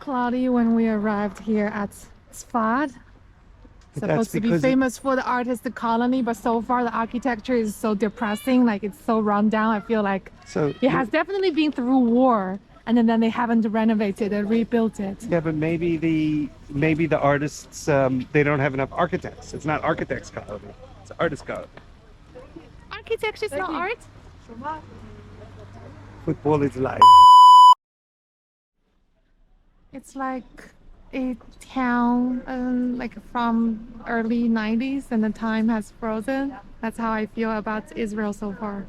cloudy when we arrived here at Sefad. Supposed to be famous for the artist colony, but so far the architecture is so depressing, like it's so run down. I feel like it has definitely been through war, and then they haven't renovated and rebuilt it. Yeah, but maybe the artists they don't have enough architects. It's not architects colony, it's artist colony. Architecture is not art. Football is life. It's like a town like from early 90s, and the time has frozen. That's how I feel about Israel so far.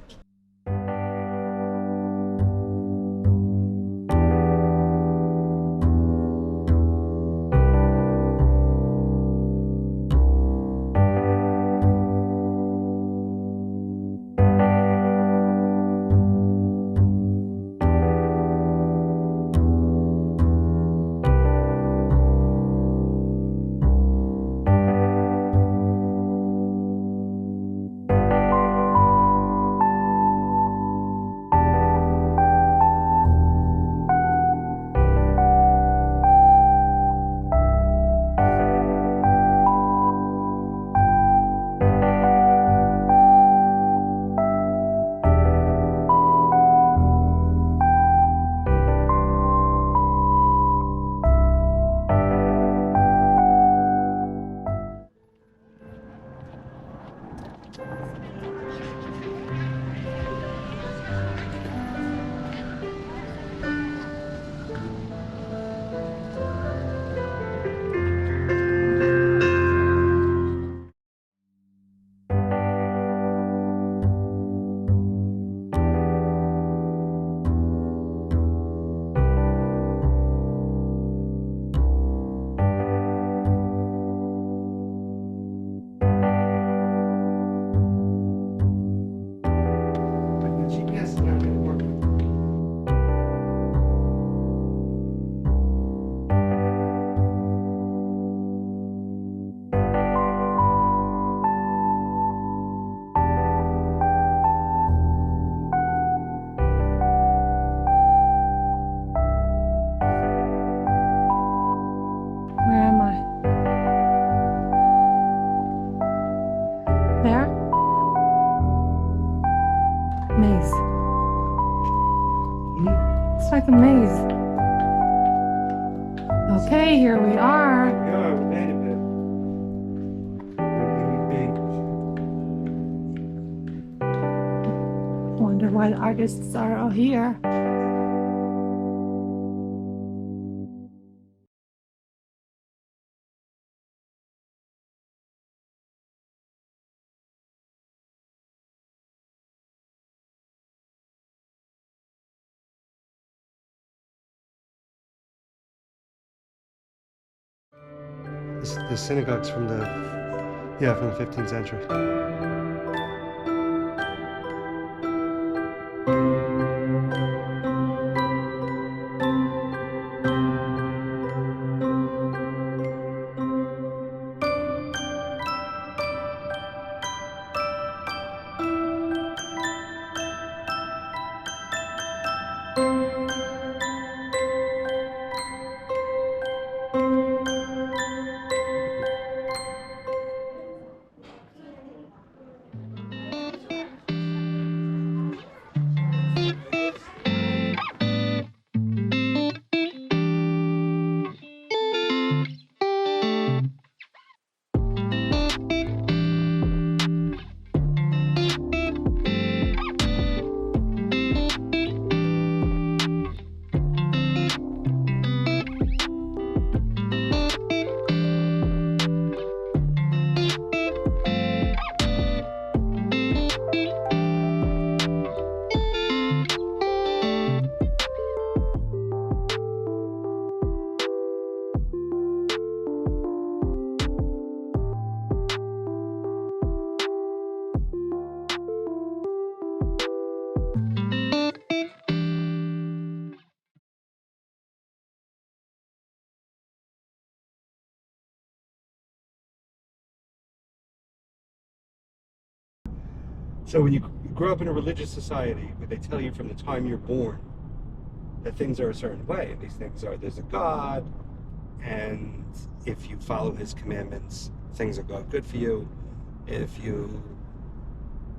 Maze. It's like a maze. Okay, here we are. Wonder why the artists are all here. The synagogue's from the 15th century. So when you grow up in a religious society where they tell you from the time you're born that things are a certain way. And these things are, there's a God, and if you follow his commandments, things are good for you. If you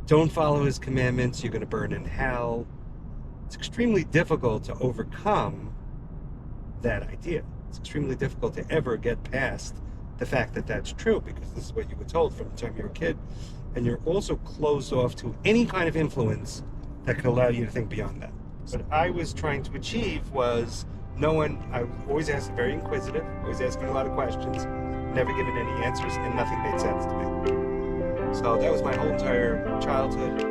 don't follow his commandments, you're going to burn in hell. It's extremely difficult to overcome that idea. It's extremely difficult to ever get past the fact that that's true, because this is what you were told from the time you were a kid. And you're also closed off to any kind of influence that could allow you to think beyond that. What I was trying to achieve was I was always asking, very inquisitive, always asking a lot of questions, never given any answers, and nothing made sense to me. So that was my whole entire childhood.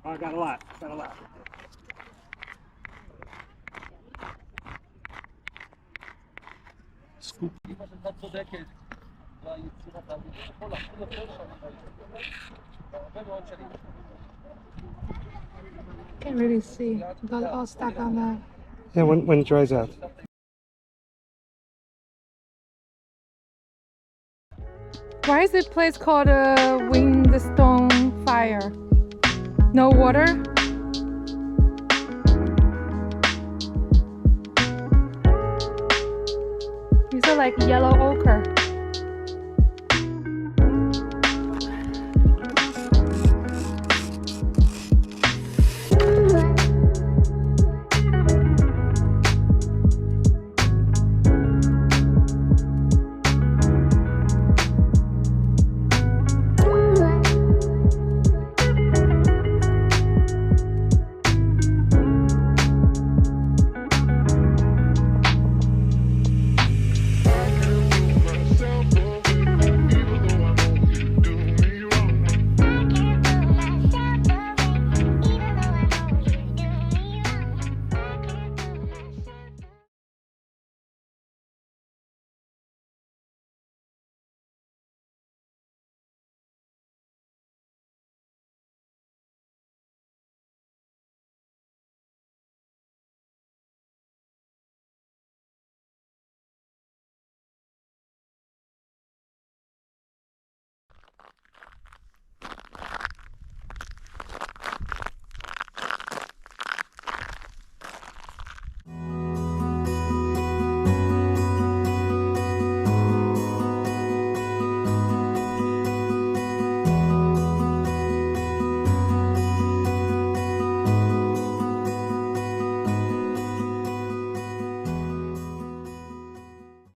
Oh, I got a lot. Got a lot. Scoop. Can't really see. Got it all stuck on that. Yeah, when it dries out. Why is this place called a Windstone Fire? No water? These are like yellow ochre.